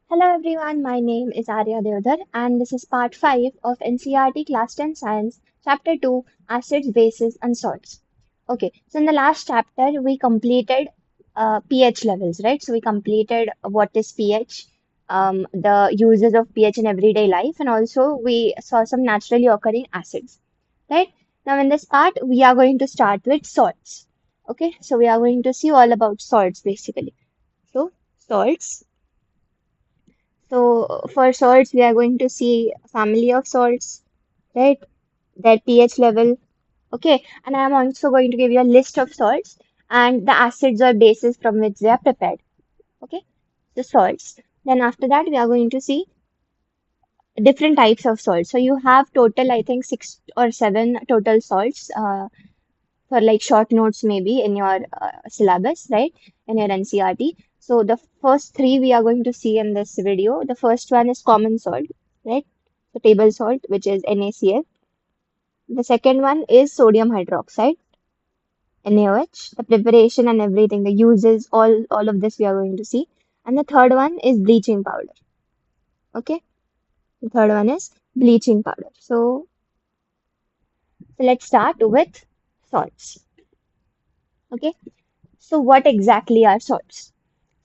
Hello everyone, my name is Arya Deodhar and this is part 5 of NCERT Class 10 Science, Chapter 2, Acids, Bases and Salts. Okay, so in the last chapter we completed pH levels, right? So we completed what is pH, the uses of pH in everyday life, and also we saw some naturally occurring acids, right? Now in this part we are going to start with salts. Okay, so we are going to see all about salts basically. So salts. So for salts, we are going to see family of salts, right? Their pH level. Okay, and I am also going to give you a list of salts and the acids or bases from which they are prepared. Okay, the salts. Then after that, we are going to see different types of salts. So you have total, I think, six or seven total salts for like short notes maybe in your syllabus, right? In your NCRT. So the first three we are going to see in this video. The first one is common salt, right? The table salt, which is NaCl. The second one is sodium hydroxide, NaOH. The preparation and everything, the uses, all of this we are going to see. And the third one is bleaching powder. Okay, the third one is bleaching powder. So let's start with salts. Okay, so what exactly are salts?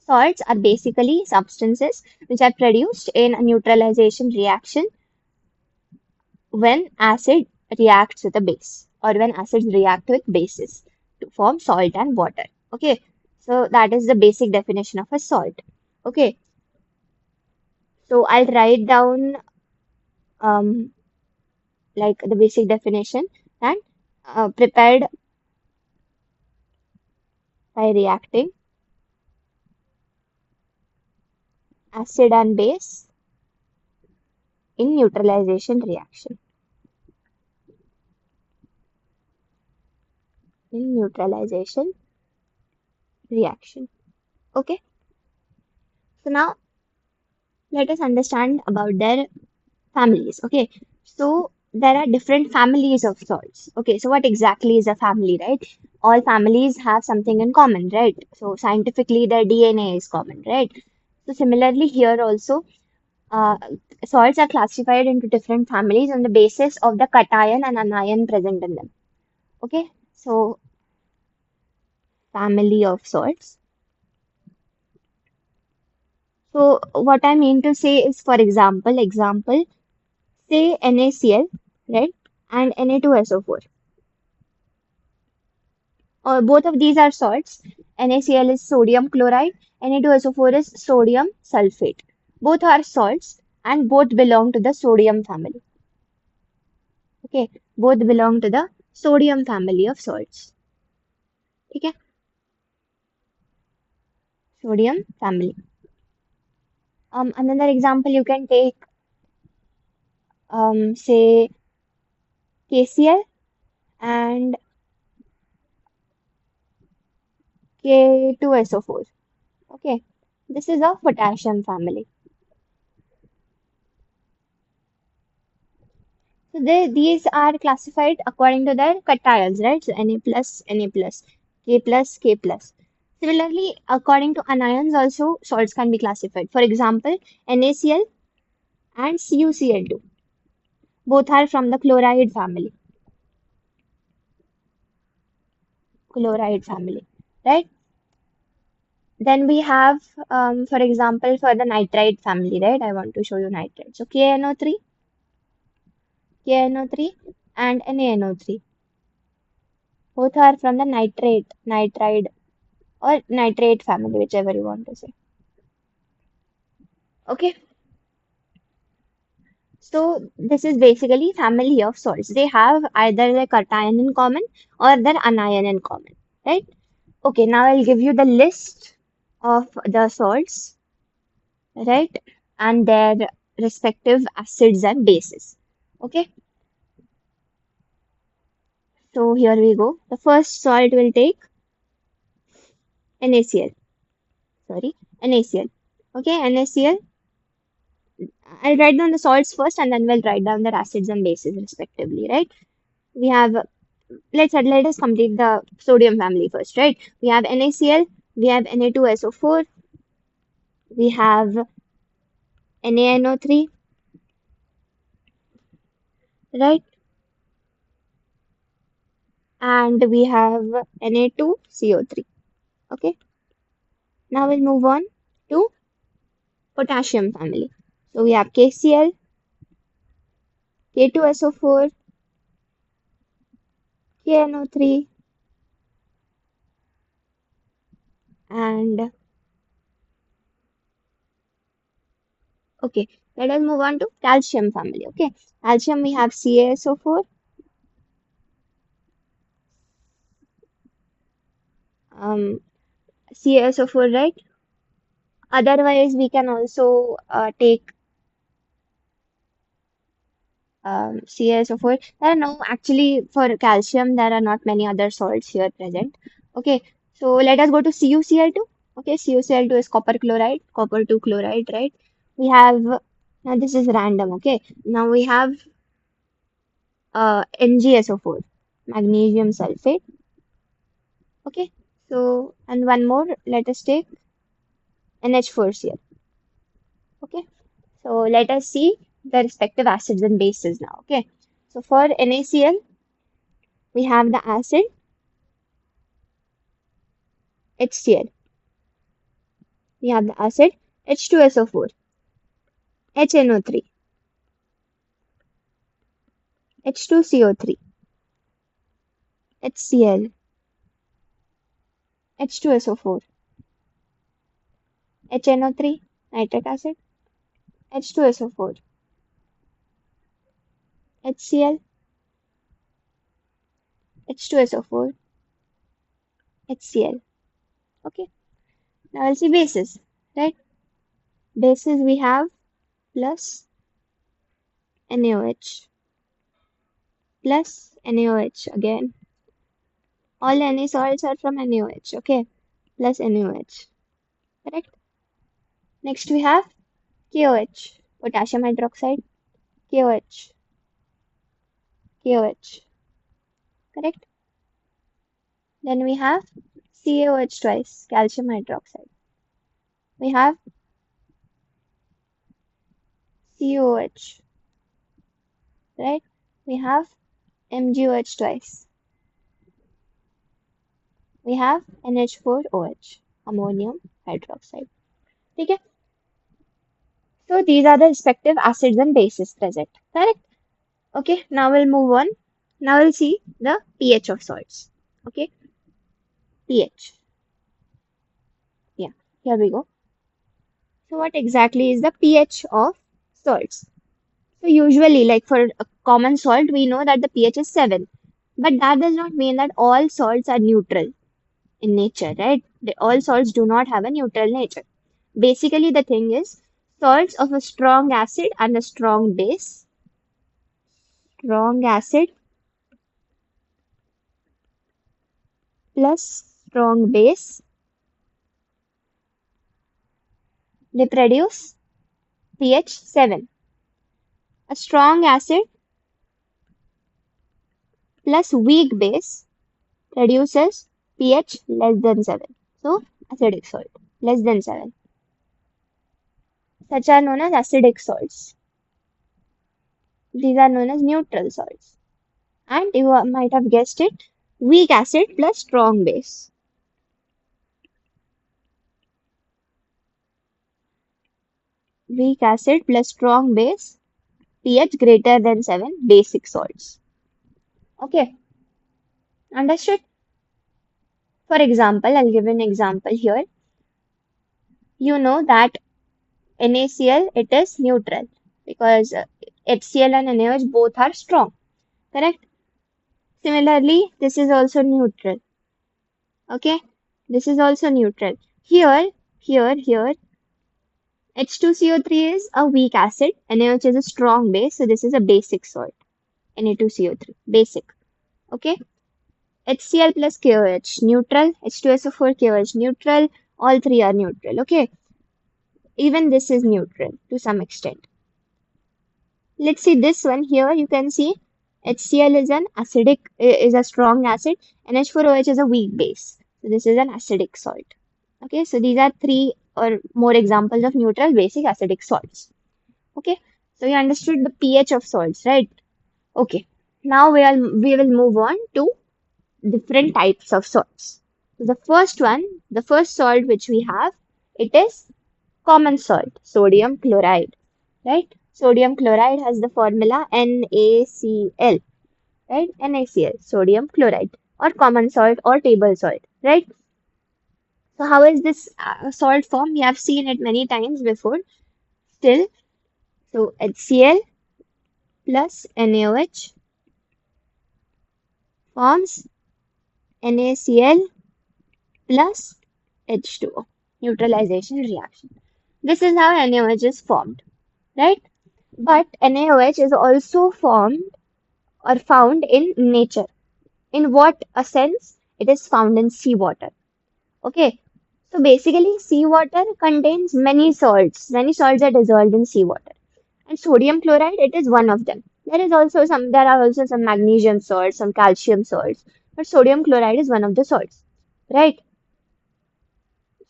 Salts are basically substances which are produced in a neutralization reaction when acid reacts with a base or when acids react with bases to form salt and water. Okay, so that is the basic definition of a salt. Okay, so I'll write down um, like the basic definition and prepared by reacting acid and base in neutralization reaction. In neutralization reaction. Okay, so now let us understand about their families. Okay, so there are different families of salts. Okay, so what exactly is a family, right? All families have something in common, right? So scientifically, their DNA is common, right? So similarly, here also, uh, salts are classified into different families on the basis of the cation and anion present in them. Okay, so family of salts. So what I mean to say is, for example, say NaCl, right, and Na2SO4. Both of these are salts. NaCl is sodium chloride, Na2SO4 is sodium sulfate. Both are salts and both belong to the sodium family. Okay, both belong to the sodium family of salts. Okay, sodium family. Another example you can take, say KCl and K2SO4. Okay, this is a potassium family. So these are classified according to their cations, right? So Na plus, K plus, K plus. Similarly, according to anions also salts can be classified. For example, NaCl and CuCl2. Both are from the chloride family. Chloride family, right? Then we have, for example, for the nitride family, right? I want to show you nitride. So KNO3, KNO3 and NaNO3. Both are from the nitride or nitrate family, whichever you want to say. Okay, so this is basically family of salts. They have either their cation in common or their anion in common, right? Okay, now I'll give you the list of the salts, right? And their respective acids and bases. Okay, so here we go. The first salt will take NaCl. Sorry, NaCl. Okay, NaCl. I'll write down the salts first and then we'll write down their acids and bases respectively, right? We have, let us complete the sodium family first, right? We have NaCl, we have Na2SO4, we have NaNO3, right? And we have Na2CO3. Okay. Now we'll move on to potassium family. So we have KCl, K2SO4, KNO3, and okay, let us move on to calcium family. Okay, calcium we have CaSO4, um, CaSO4, right? Otherwise, we can also take CaSO4. There are no, actually, for calcium, there are not many other salts here present. Okay, so let us go to CuCl2. Okay, CuCl2 is copper chloride, copper 2 chloride, right? We have, now this is random, okay? Now we have MgSO4, magnesium sulfate. Okay, so, and one more, let us take NH4Cl. Okay, so let us see the respective acids and bases now. Okay, so for NaCl, we have the acid HCl. We have the acid H2SO4, HNO3, H2CO3, HCl, H2SO4, HNO3, nitric acid, H2SO4, HCl, H2SO4, HCl. Okay, now I'll see bases, right? Bases we have plus NaOH, plus NaOH again. All Na salts are from NaOH, okay? Plus NaOH, correct? Next we have KOH, potassium hydroxide, KOH, KOH, correct? Then we have CaOH twice, calcium hydroxide. We have COH, right? We have MgOH twice. We have NH4OH, ammonium hydroxide. Okay? So these are the respective acids and bases present, correct? Okay, now we'll move on. Now we'll see the pH of salts. Okay, pH. Yeah, here we go. So what exactly is the pH of salts? So usually, like for a common salt, we know that the pH is 7. But that does not mean that all salts are neutral in nature, right? All salts do not have a neutral nature. Basically, the thing is salts of a strong acid and a strong acid plus strong base, they produce pH 7. A strong acid plus weak base produces pH less than 7. So, acidic salt less than 7. Such are known as acidic salts. These are known as neutral salts. And you might have guessed it, weak acid plus strong base. Weak acid plus strong base, pH greater than 7, basic salts. Okay, understood? For example, I'll give an example here. You know that NaCl, it is neutral because HCl and NaOH both are strong, correct? Similarly, this is also neutral. Okay, this is also neutral. Here, H2CO3 is a weak acid, NaOH is a strong base, so this is a basic salt. Na2CO3, basic. Okay, HCl plus KOH, neutral. H2SO4, KOH, neutral. All three are neutral. Okay, even this is neutral to some extent. Let's see this one here. You can see HCl is an acidic, is a strong acid, and H4OH is a weak base. So this is an acidic salt. Okay, so these are three or more examples of neutral basic acidic salts. Okay, so you understood the pH of salts, right? Okay, now we will move on to different types of salts. So the first one, the first salt which we have, it is common salt, sodium chloride, right? Sodium chloride has the formula NaCl, right? NaCl, sodium chloride, or common salt or table salt, right? So how is this salt formed? We have seen it many times before. Still, so HCl plus NaOH forms NaCl plus H2O, neutralization reaction. This is how NaOH is formed, right? But NaOH is also formed or found in nature. In what a sense? It is found in seawater. Okay. So basically, seawater contains many salts are dissolved in seawater. And sodium chloride, it is one of them. There are also some magnesium salts, some calcium salts, but sodium chloride is one of the salts, right?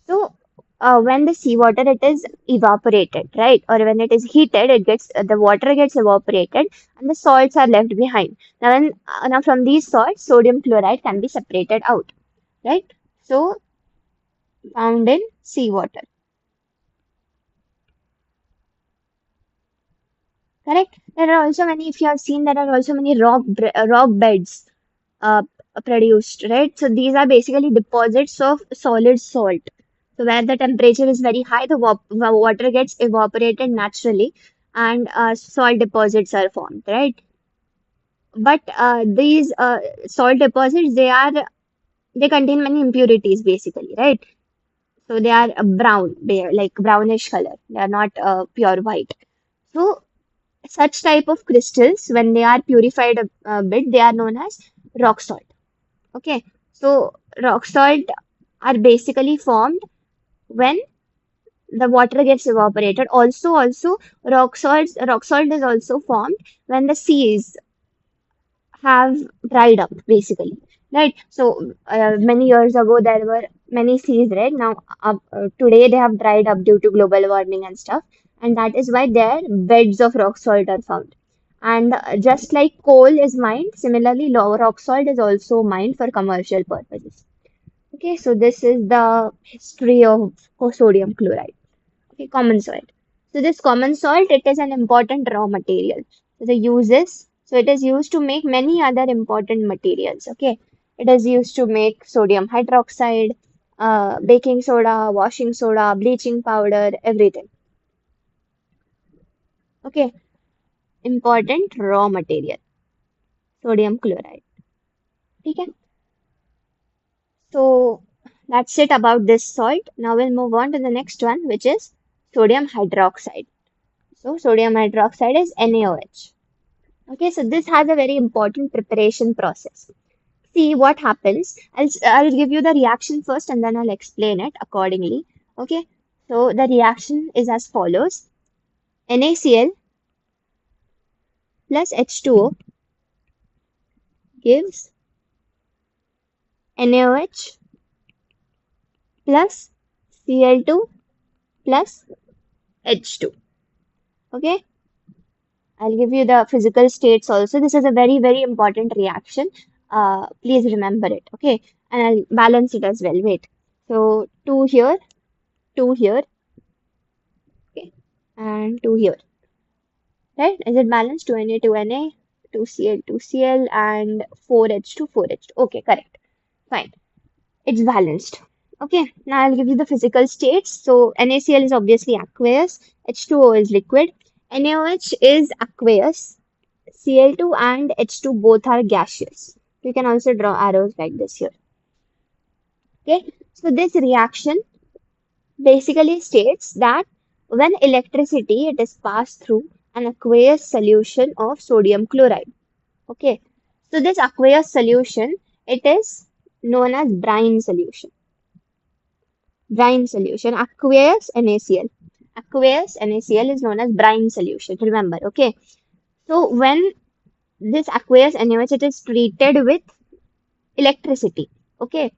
So, when the seawater it is evaporated, right, or when it is heated, it gets the water gets evaporated, and the salts are left behind. Now from these salts, sodium chloride can be separated out, right? So, found in seawater, correct? There are also many. If you have seen, there are also many rock beds uh, produced, right? So these are basically deposits of solid salt. So where the temperature is very high, the water gets evaporated naturally, and salt deposits are formed, right? But these salt deposits, they contain many impurities, basically, right? So they are brown, they are like brownish color. They are not pure white. So such type of crystals, when they are purified a bit, they are known as rock salt. Okay, so rock salt are basically formed when the water gets evaporated. Also, rock salt is also formed when the seas have dried up, basically, right? So many years ago there were many seas, right? Now today they have dried up due to global warming and stuff, and that is why there beds of rock salt are found. And just like coal is mined, similarly, low rock salt is also mined for commercial purposes. Okay, so this is the history of sodium chloride. Okay, common salt. So this common salt, it is an important raw material. So the uses, so it is used to make many other important materials. Okay, it is used to make sodium hydroxide, baking soda, washing soda, bleaching powder, everything. Okay, important raw material, sodium chloride. Okay, so that's it about this salt. Now we'll move on to the next one, which is sodium hydroxide. So sodium hydroxide is NaOH. Okay, so this has a very important preparation process. See what happens. I'll give you the reaction first and then I'll explain it accordingly. Okay, so the reaction is as follows. NaCl plus H2O gives NaOH plus Cl2 plus H2. Okay, I'll give you the physical states also. This is a very important reaction. Please remember it. Okay, and I'll balance it as well. Wait. So two here, okay, and two here. Right? Is it balanced? 2Na, 2Na, 2Cl, 2Cl, and 4H2, 4H2. Okay, correct. Fine. It's balanced. Okay, now I'll give you the physical states. So NaCl is obviously aqueous, H2O is liquid, NaOH is aqueous, Cl2 and H2 both are gaseous. You can also draw arrows like this here. Okay, so this reaction basically states that when electricity it is passed through an aqueous solution of sodium chloride. Okay, so this aqueous solution, it is known as brine solution. Brine solution, aqueous NaCl. Aqueous NaCl is known as brine solution. Remember, okay. So when this aqueous NaOH it is treated with electricity, okay,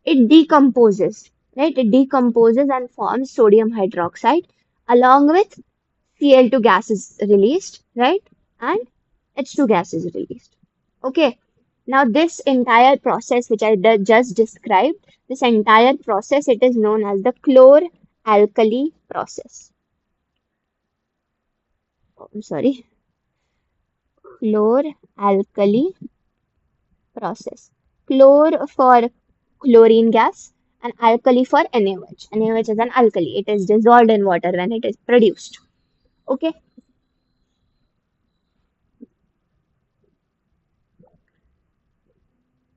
it decomposes, right? It decomposes and forms sodium hydroxide along with Cl2 gas is released, right? And H2 gas is released. Okay. Now this entire process which I just described, this entire process, it is known as the chlor-alkali process. Oh, I'm sorry, chlor-alkali process. Chlor for chlorine gas and alkali for NaOH. NaOH is an alkali. It is dissolved in water when it is produced. Okay.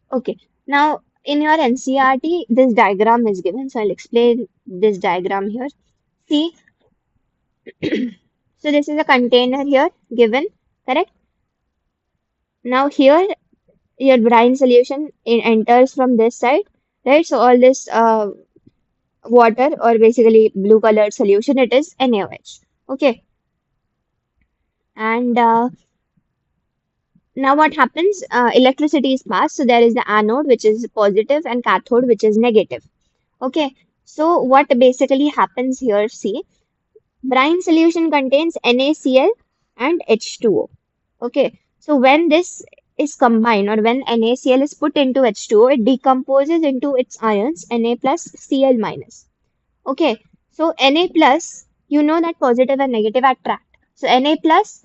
Okay. Now in your NCERT, this diagram is given. So I'll explain this diagram here. See, so this is a container here given, correct? Now here your brine solution enters from this side, right? So all this water or basically blue colored solution, it is NaOH. Okay. And now what happens? Electricity is passed. So there is the anode, which is positive, and cathode, which is negative. Okay. So what basically happens here, see, brine solution contains NaCl and H2O. Okay. So when this is combined or when NaCl is put into H2O, it decomposes into its ions Na plus Cl minus. Okay. So Na plus, you know that positive and negative attract. So Na plus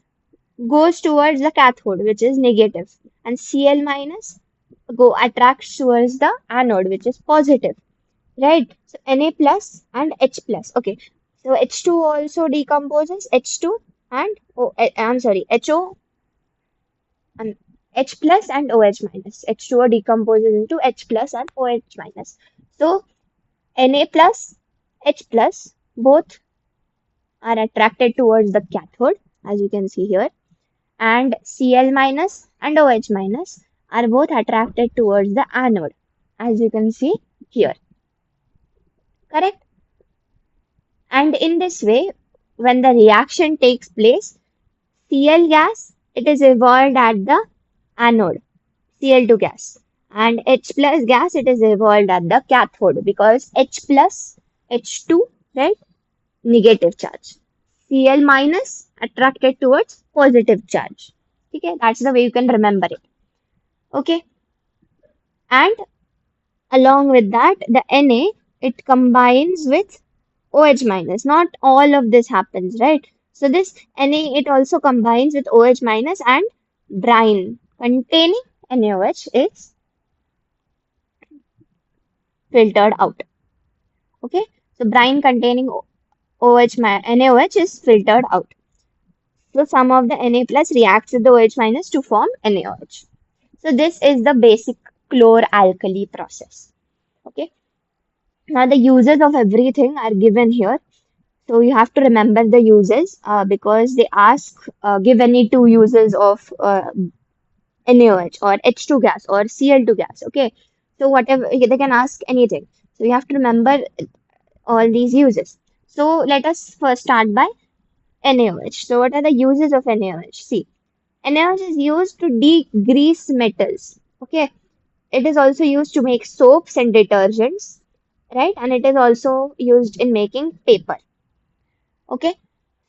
goes towards the cathode, which is negative, and Cl minus go attracts towards the anode, which is positive, right? So Na plus and H plus. Okay, so H2 also decomposes H2 and I'm sorry, HO and H plus and OH minus. H2O decomposes into H plus and OH minus. So Na plus, H plus, both are attracted towards the cathode, as you can see here, and Cl minus and OH minus are both attracted towards the anode, as you can see here. Correct? And in this way, when the reaction takes place, Cl gas, it is evolved at the anode, Cl2 gas. And H plus gas, it is evolved at the cathode because H plus, H2, right? Negative charge. Cl minus attracted towards positive charge. Okay, that's the way you can remember it. Okay, and along with that, the Na, it combines with OH minus. Not all of this happens, right? So this Na, it also combines with OH minus and brine containing NaOH is filtered out. Okay, so brine containing NaOH is filtered out. So some of the Na plus reacts with the OH minus to form NaOH. So this is the basic chlor-alkali process. Okay. Now the uses of everything are given here. So you have to remember the uses because they ask give any two uses of NaOH or H2 gas or Cl2 gas. Okay. So whatever they can ask anything. So you have to remember all these uses. So let us first start by NaOH. So what are the uses of NaOH? See, NaOH is used to degrease metals. Okay. It is also used to make soaps and detergents, right? And it is also used in making paper. Okay.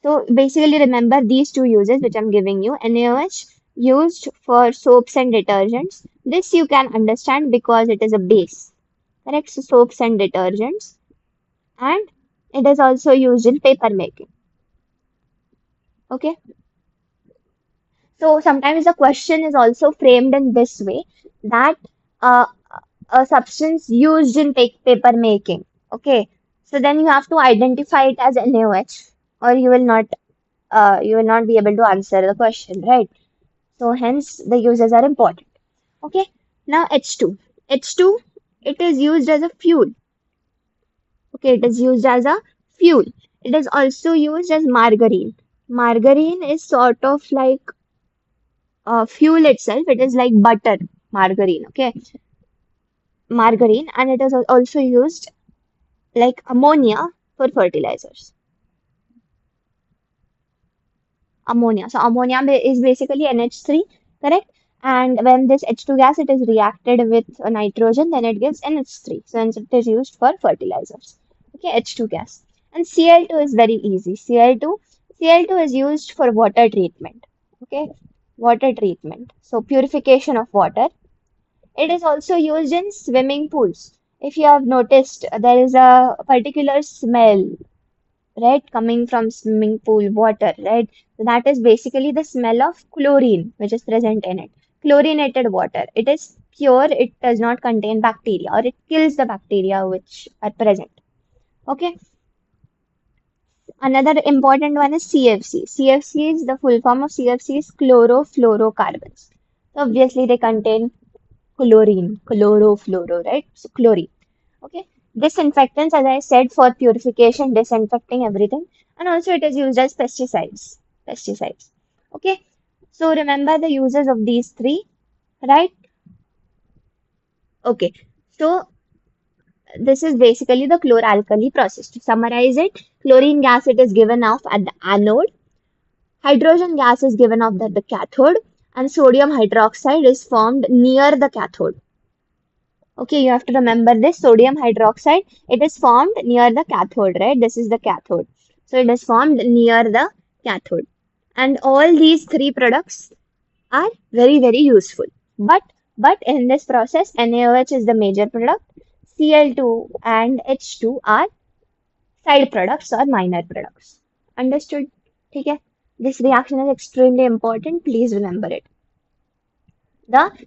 So basically remember these two uses which I'm giving you. NaOH used for soaps and detergents. This you can understand because it is a base. Correct? So soaps and detergents. And it is also used in paper making. Okay. So sometimes the question is also framed in this way that uh, a substance used in paper making. Okay. So then you have to identify it as NaOH or you will not be able to answer the question, right? So hence the uses are important. Okay. Now H2. H2, it is used as a fuel. Okay, it is used as a fuel. It is also used as margarine. Margarine is sort of like fuel itself. It is like butter, margarine. Okay, margarine, and it is also used like ammonia for fertilizers. Ammonia. So ammonia is basically NH3, correct? And when this H2 gas it is reacted with nitrogen, then it gives NH3. So hence it is used for fertilizers. Okay, H2 gas. And Cl2 is very easy. Cl2, Cl2 is used for water treatment. Okay, water treatment. So purification of water. It is also used in swimming pools. If you have noticed, there is a particular smell, right, coming from swimming pool water, right? So that is basically the smell of chlorine, which is present in it. Chlorinated water. It is pure, it does not contain bacteria, or it kills the bacteria which are present. Okay. Another important one is CFC. CFC is the full form of CFC is chlorofluorocarbons. So obviously they contain chlorine, chlorofluoro, right? So chlorine. Okay. Disinfectants, as I said, for purification, disinfecting everything. And also it is used as pesticides. Pesticides. Okay. So remember the uses of these three, right? Okay. So this is basically the chloralkali process. To summarize it, chlorine gas it is given off at the anode, hydrogen gas is given off at the cathode, and sodium hydroxide is formed near the cathode. Okay, you have to remember this sodium hydroxide, it is formed near the cathode, right? This is the cathode. So it is formed near the cathode. And all these three products are very, very useful. But in this process, NaOH is the major product, Cl2 and H2 are side products or minor products. Understood? Okay? This reaction is extremely important. Please remember it.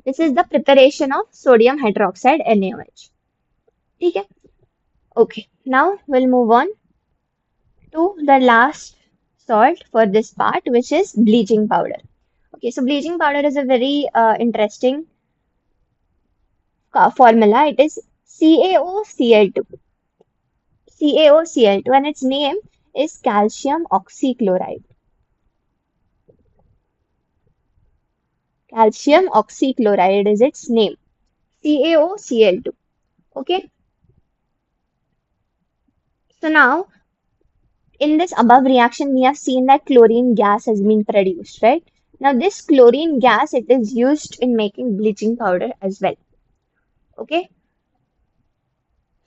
This is the preparation of sodium hydroxide NaOH. Okay? Okay. Now we'll move on to the last salt for this part, which is bleaching powder. Okay, so bleaching powder is a very interesting formula. It is CaOCl2. CaOCl2, and its name is calcium oxychloride. Calcium oxychloride is its name. CaOCl2. Okay. So now, in this above reaction, we have seen that chlorine gas has been produced, right? Now, this chlorine gas, it is used in making bleaching powder as well. Okay.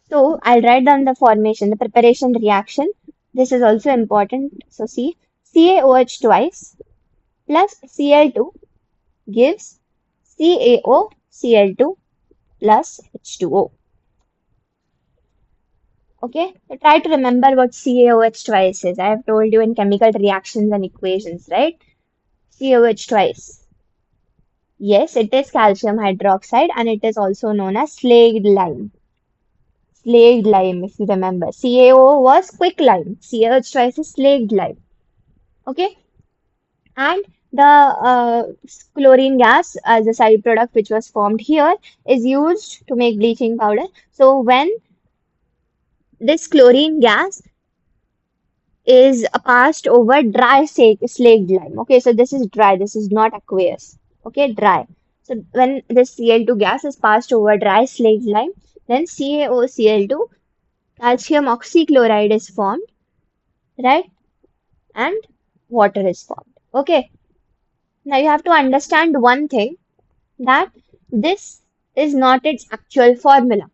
So I'll write down the formation, the preparation reaction. This is also important. So see, CaOH twice plus Cl2 gives CaOCl2 plus H2O. Okay, so try to remember what CaOH twice is. I have told you in chemical reactions and equations, right? CaOH twice. Yes, it is calcium hydroxide and it is also known as slaked lime. Slaked lime, if you remember. CaO was quick lime. CaOH twice is slaked lime. Okay, and the chlorine gas as a side product which was formed here is used to make bleaching powder. So when this chlorine gas is passed over dry slaked lime. Okay, so this is dry, this is not aqueous. Okay, dry. So when this Cl2 gas is passed over dry slaked lime, then CaOCl2, calcium oxychloride is formed, right? And water is formed. Okay, now you have to understand one thing, that this is not its actual formula,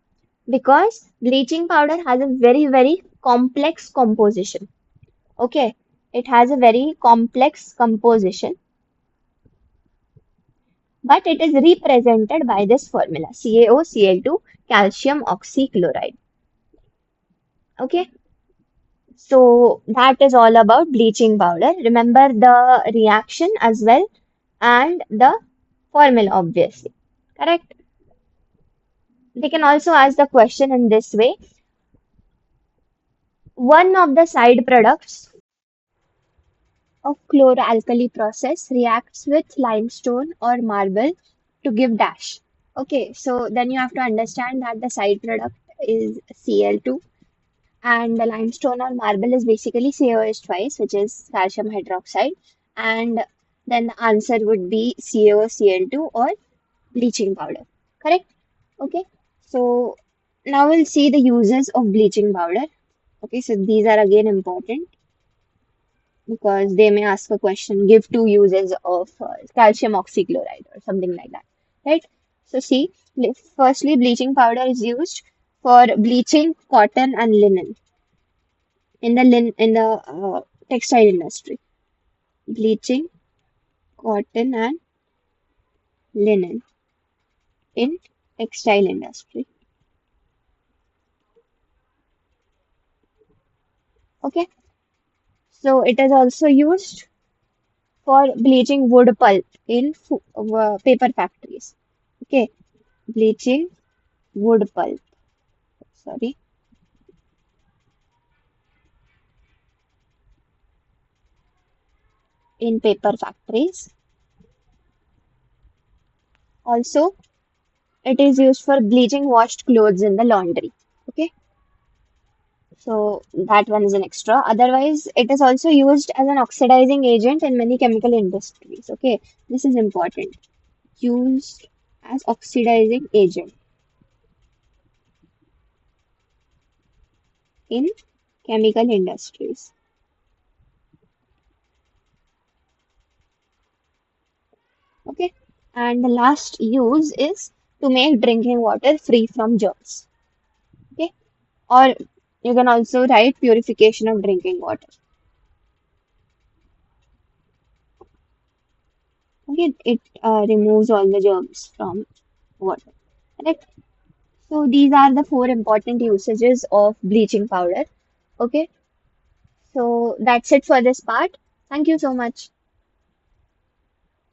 because bleaching powder has a very, very complex composition. Okay, it has a very complex composition, but it is represented by this formula CaOCl2 calcium oxychloride. Okay, so that is all about bleaching powder. Remember the reaction as well and the formula, obviously. Correct? We can also ask the question in this way. One of the side products of chloralkali process reacts with limestone or marble to give dash. Okay, so then you have to understand that the side product is Cl2 and the limestone or marble is basically CaOH twice, which is calcium hydroxide. And then the answer would be CaOCl2 or bleaching powder. Correct? Okay, so now we'll see the uses of bleaching powder. Okay, so these are again important, because they may ask a question, give two uses of calcium oxychloride or something like that, right? So see, firstly, bleaching powder is used for bleaching cotton and linen. In the textile industry. Bleaching cotton and linen in textile industry. Okay, so it is also used for bleaching wood pulp in paper factories. Okay, bleaching wood pulp, sorry, in paper factories. Also, it is used for bleaching washed clothes in the laundry. Okay, so that one is an extra. Otherwise, it is also used as an oxidizing agent in many chemical industries. Okay, this is important. Used as oxidizing agent in chemical industries. Okay, and the last use is to make drinking water free from germs. Okay, or you can also write purification of drinking water. Okay, it removes all the germs from water. Correct. So these are the four important usages of bleaching powder. Okay, so that's it for this part. Thank you so much.